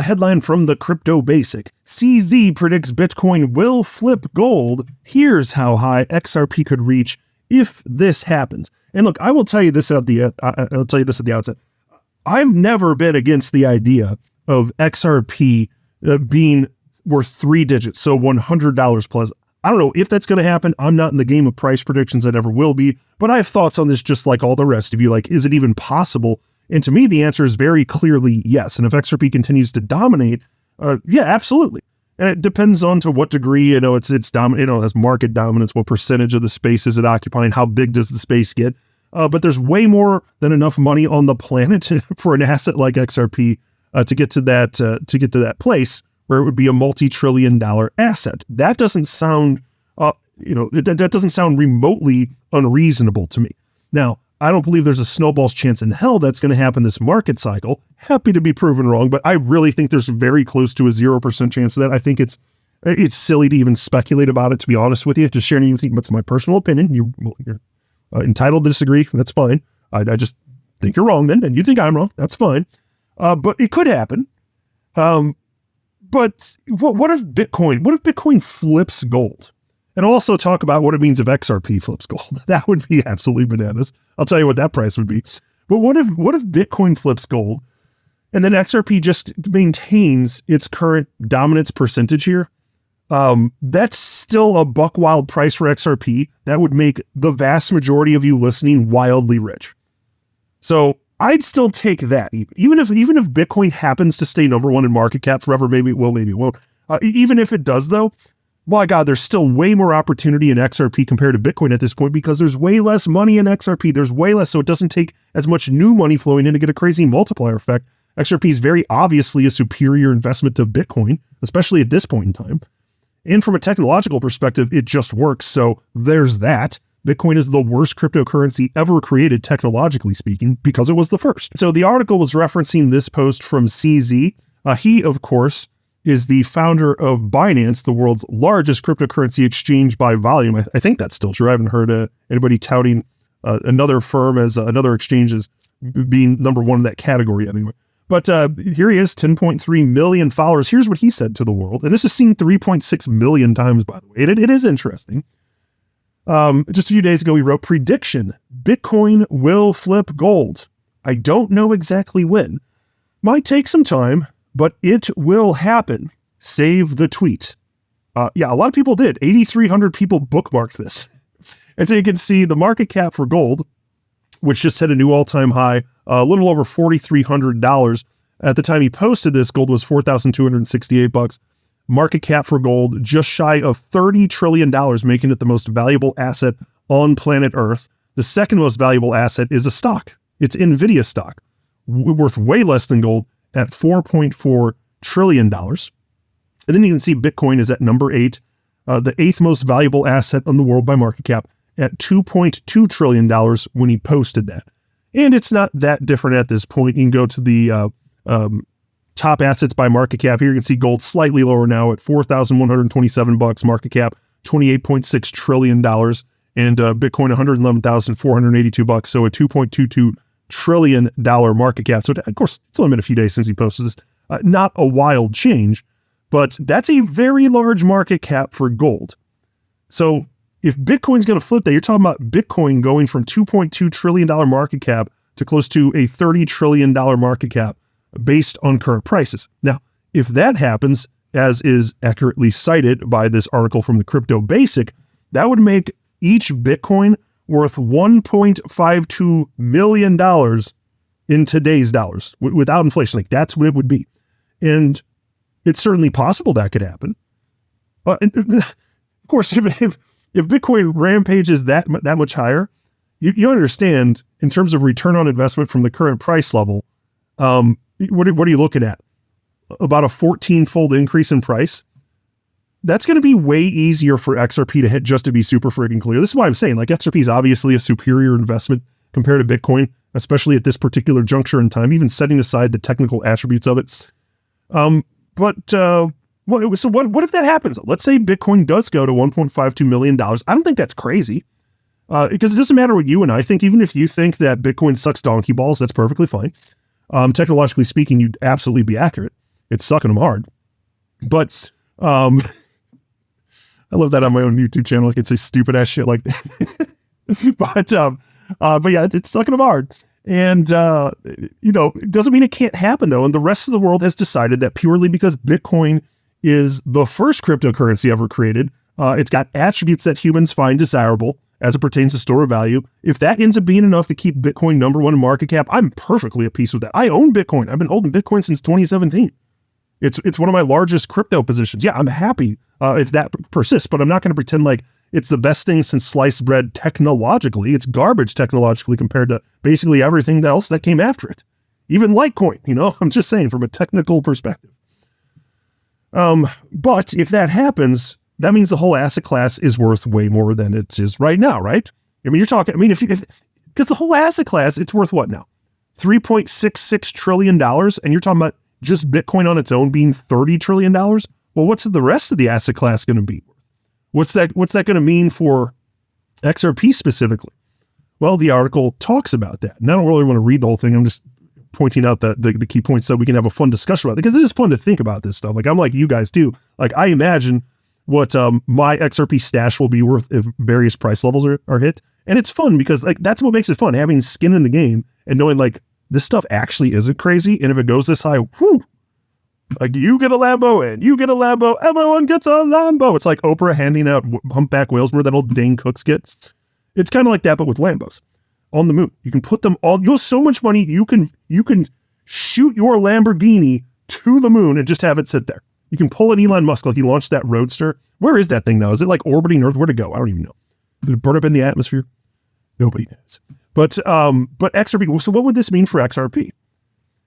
A headline from the Crypto Basic. CZ predicts Bitcoin will flip gold. Here's how high XRP could reach if this happens. And look, I will tell you this at the outset. I've never been against the idea of XRP being worth 3 digits, so $100 plus. I don't know if that's going to happen. I'm not in the game of price predictions. I never will be, but I have thoughts on this just like all the rest of you. Like, is it even possible? And to me, the answer is very clearly yes. And if XRP continues to dominate, yeah, absolutely. And it depends on to what degree, it's dominant, has market dominance, what percentage of the space is it occupying, how big does the space get? But there's way more than enough money on the planet for an asset like XRP to get to that place where it would be a multi-trillion-dollar asset. That doesn't sound, that doesn't sound remotely unreasonable to me. Now, I don't believe there's a snowball's chance in hell that's going to happen this market cycle. Happy to be proven wrong, but I really think there's very close to a 0% chance of that. I think it's silly to even speculate about it, to be honest with you. Just sharing you think that's my personal opinion. You're entitled to disagree. That's fine. I just think you're wrong then, and you think I'm wrong. That's fine. But it could happen. But what if Bitcoin flips gold? And I'll also talk about what it means if XRP flips gold. That would be absolutely bananas. I'll tell you what that price would be. But what if Bitcoin flips gold and then XRP just maintains its current dominance percentage here? That's still a buck wild price for XRP. That would make the vast majority of you listening wildly rich. So I'd still take that, even if Bitcoin happens to stay number one in market cap forever. Maybe it will, maybe it won't. Even if it does, though, my God, there's still way more opportunity in XRP compared to Bitcoin at this point because there's way less money in XRP. There's way less, so it doesn't take as much new money flowing in to get a crazy multiplier effect. XRP is very obviously a superior investment to Bitcoin, especially at this point in time. And from a technological perspective, it just works. So there's that. Bitcoin is the worst cryptocurrency ever created, technologically speaking, because it was the first. So the article was referencing this post from CZ. He, of course, is the founder of Binance, the world's largest cryptocurrency exchange by volume. I think that's still true. I haven't heard anybody touting another firm as another exchange as being number one in that category anyway. But here he is, 10.3 million followers. Here's what he said to the world. And this is seen 3.6 million times, by the way. It is interesting. Just a few days ago, he wrote, prediction, Bitcoin will flip gold. I don't know exactly when. Might take some time, but it will happen. Save the tweet. Yeah, a lot of people did. 8,300 people bookmarked this. And so you can see the market cap for gold, which just hit a new all-time high, a little over $4,300. At the time he posted this, gold was $4,268. Market cap for gold just shy of $30 trillion, making it the most valuable asset on planet Earth. The second most valuable asset is a stock. It's Nvidia stock, worth way less than gold at $4.4 trillion. And then you can see Bitcoin is at number 8, the 8th most valuable asset in the world by market cap at $2.2 trillion when he posted that. And it's not that different at this point. You can go to the top assets by market cap. Here you can see gold slightly lower now at $4,127 market cap, $28.6 trillion, and Bitcoin $111,482, so a $2.22 trillion market cap. So of course, it's only been a few days since he posted this. Not a wild change, but that's a very large market cap for gold. So if Bitcoin's going to flip that, you're talking about Bitcoin going from $2.2 trillion market cap to close to a $30 trillion market cap based on current prices. Now, if that happens, as is accurately cited by this article from the Crypto Basic, that would make each Bitcoin worth $1.52 million in today's dollars without inflation. Like, that's what it would be. And it's certainly possible that could happen. And of course, if Bitcoin rampages that much higher, you understand in terms of return on investment from the current price level, what are you looking at? About a 14-fold increase in price. That's going to be way easier for XRP to hit, just to be super freaking clear. This is why I'm saying, like, XRP is obviously a superior investment compared to Bitcoin, especially at this particular juncture in time, even setting aside the technical attributes of it. What if that happens? Let's say Bitcoin does go to $1.52 million. I don't think that's crazy, because it doesn't matter what you and I think. Even if you think that Bitcoin sucks donkey balls, that's perfectly fine. Technologically speaking, you'd absolutely be accurate. It's sucking them hard. But I love that on my own YouTube channel. I can say stupid ass shit like that. but yeah, it's sucking them hard. And, it doesn't mean it can't happen though. And the rest of the world has decided that purely because Bitcoin is the first cryptocurrency ever created, it's got attributes that humans find desirable as it pertains to store of value. If that ends up being enough to keep Bitcoin number one in market cap, I'm perfectly at peace with that. I own Bitcoin. I've been holding Bitcoin since 2017. It's one of my largest crypto positions. Yeah, I'm happy if that persists, but I'm not going to pretend like it's the best thing since sliced bread technologically. It's garbage technologically compared to basically everything else that came after it. Even Litecoin, I'm just saying from a technical perspective. But if that happens, that means the whole asset class is worth way more than it is right now, right? I mean, you're talking, because the whole asset class, it's worth what now? $3.66 trillion. And you're talking about just Bitcoin on its own being $30 trillion. Well, what's the rest of the asset class going to be worth? What's that going to mean for XRP specifically? Well, the article talks about that. And I don't really want to read the whole thing. I'm just pointing out the key points so we can have a fun discussion about it, because it is fun to think about this stuff. Like, I'm like you guys too. Like, I imagine what my XRP stash will be worth if various price levels are hit. And it's fun because like that's what makes it fun, having skin in the game and knowing like this stuff actually isn't crazy. And if it goes this high, whoo, like you get a Lambo and you get a Lambo, everyone gets a Lambo. It's like Oprah handing out humpback whales, remember that old Dane Cook skit? It's kind of like that, but with Lambos on the moon. You can put them all, you have so much money, you can shoot your Lamborghini to the moon and just have it sit there. You can pull an Elon Musk like he launched that Roadster. Where is that thing now? Is it like orbiting Earth? Where'd it go? I don't even know. Did it burn up in the atmosphere? Nobody knows. But XRP, so what would this mean for XRP?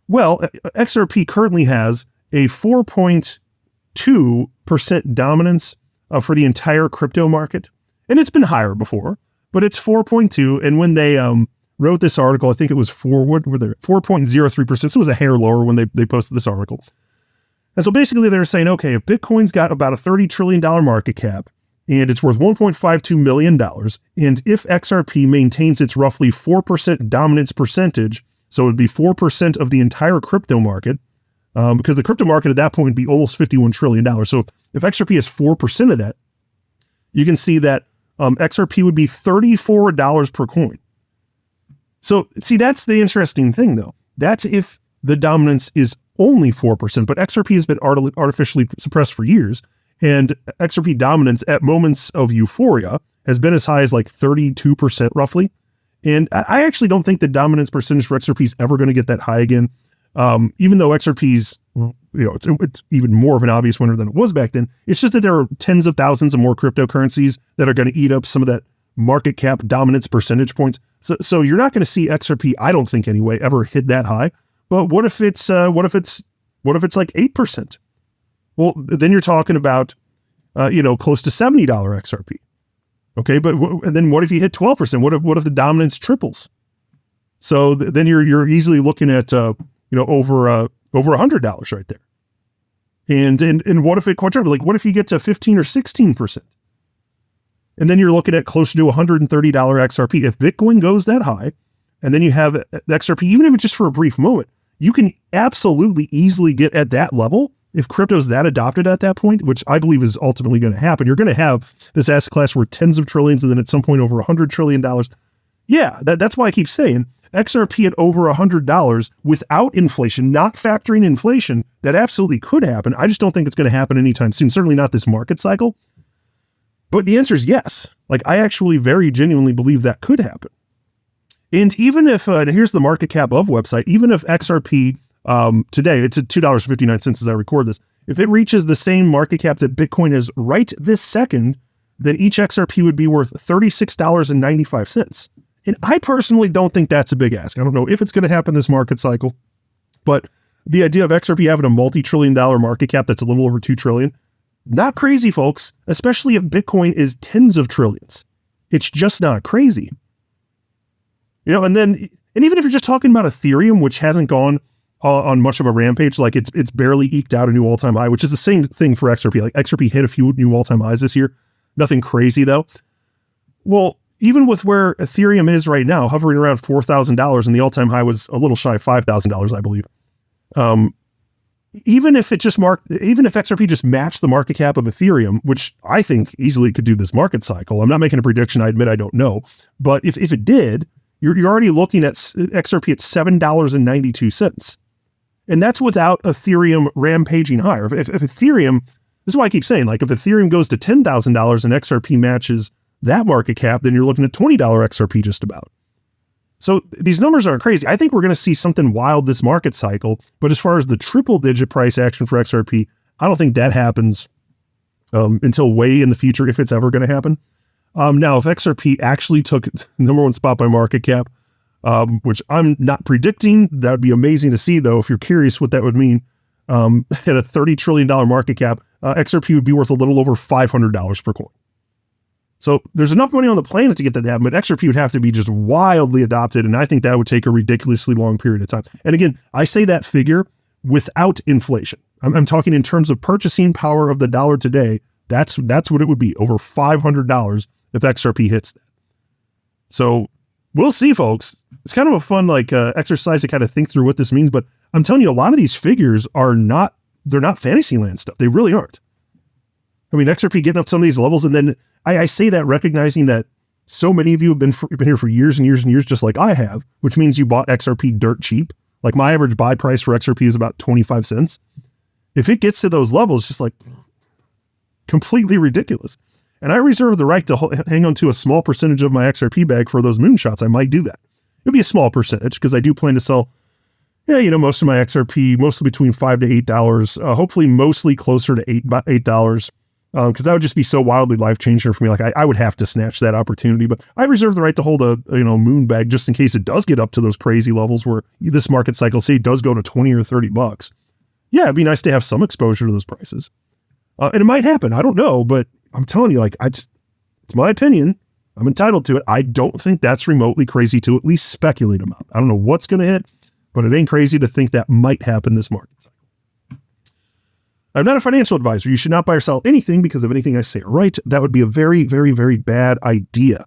Well, XRP currently has a 4.2% dominance for the entire crypto market. And it's been higher before, but it's 4.2. And when they wrote this article, I think it was forward, were there 4.03%. So it was a hair lower when they posted this article. And so basically they're saying, okay, if Bitcoin's got about a $30 trillion market cap and it's worth $1.52 million, and if XRP maintains its roughly 4% dominance percentage, so it would be 4% of the entire crypto market, because the crypto market at that point would be almost $51 trillion. So if XRP is 4% of that, you can see that XRP would be $34 per coin. So see, that's the interesting thing though. That's if the dominance is only 4%, but XRP has been artificially suppressed for years. And XRP dominance at moments of euphoria has been as high as like 32% roughly. And I actually don't think the dominance percentage for XRP is ever going to get that high again. Even though XRP's, it's even more of an obvious winner than it was back then. It's just that there are tens of thousands of more cryptocurrencies that are going to eat up some of that market cap dominance percentage points. So you're not going to see XRP, I don't think anyway, ever hit that high. But what if it's like 8%? Well, then you're talking about, close to $70 XRP. Okay. But and then what if you hit 12%? What if the dominance triples? So then you're easily looking at, over $100 right there. And what if it quadrupled? Like what if you get to 15 or 16%? And then you're looking at closer to $130 XRP. If Bitcoin goes that high, and then you have XRP, even if it's just for a brief moment, you can absolutely easily get at that level. If crypto's that adopted at that point, which I believe is ultimately going to happen, you're going to have this asset class worth tens of trillions and then at some point over $100 trillion. Yeah, that's why I keep saying XRP at over $100 without inflation, not factoring inflation, that absolutely could happen. I just don't think it's going to happen anytime soon. Certainly not this market cycle. But the answer is yes. Like I actually very genuinely believe that could happen. And even if, and here's the market cap of website, even if XRP today, it's at $2.59 as I record this, if it reaches the same market cap that Bitcoin is right this second, then each XRP would be worth $36.95. And I personally don't think that's a big ask. I don't know if it's going to happen this market cycle, but the idea of XRP having a multi-trillion-dollar market cap that's a little over 2 trillion, not crazy, folks, especially if Bitcoin is tens of trillions. It's just not crazy. And even if you're just talking about Ethereum, which hasn't gone on much of a rampage, like it's barely eked out a new all-time high, which is the same thing for XRP. Like XRP hit a few new all-time highs this year. Nothing crazy though. Well, even with where Ethereum is right now, hovering around $4,000, and the all-time high was a little shy of $5,000, I believe. even if XRP just matched the market cap of Ethereum, which I think easily could do this market cycle. I'm not making a prediction. I admit I don't know. But if it did, you're already looking at XRP at $7.92. And that's without Ethereum rampaging higher. If Ethereum, this is why I keep saying, like, if Ethereum goes to $10,000 and XRP matches that market cap, then you're looking at $20 XRP just about. So these numbers aren't crazy. I think we're going to see something wild this market cycle. But as far as the triple digit price action for XRP, I don't think that happens until way in the future, if it's ever going to happen. Now, if XRP actually took number one spot by market cap, which I'm not predicting, that would be amazing to see, though. If you're curious what that would mean, at a $30 trillion market cap, XRP would be worth a little over $500 per coin. So there's enough money on the planet to get that to happen, but XRP would have to be just wildly adopted, and I think that would take a ridiculously long period of time. And again, I say that figure without inflation. I'm talking in terms of purchasing power of the dollar today. That's what it would be, over $500 if XRP hits that. So we'll see, folks. It's kind of a fun exercise to kind of think through what this means, but I'm telling you, a lot of these figures they're not Fantasyland stuff. They really aren't. I mean, XRP getting up some of these levels, and then I say that recognizing that so many of you have been here for years and years and years, just like I have, which means you bought XRP dirt cheap. Like, my average buy price for XRP is about 25 cents. If it gets to those levels, just like completely ridiculous. And I reserve the right to hang on to a small percentage of my XRP bag for those moonshots. I might do that. It'll be a small percentage because I do plan to sell, most of my XRP, mostly between $5 to $8, hopefully mostly closer to $8. Because that would just be so wildly life-changing for me. Like, I would have to snatch that opportunity, but I reserve the right to hold a moon bag just in case it does get up to those crazy levels where this market cycle, say, it does go to 20 or 30 bucks. Yeah, it'd be nice to have some exposure to those prices. And it might happen. I don't know, but I'm telling you, it's my opinion. I'm entitled to it. I don't think that's remotely crazy to at least speculate about. I don't know what's going to hit, but it ain't crazy to think that might happen this market cycle. I'm not a financial advisor. You should not buy or sell anything because of anything I say or write. That would be a very, very, very bad idea.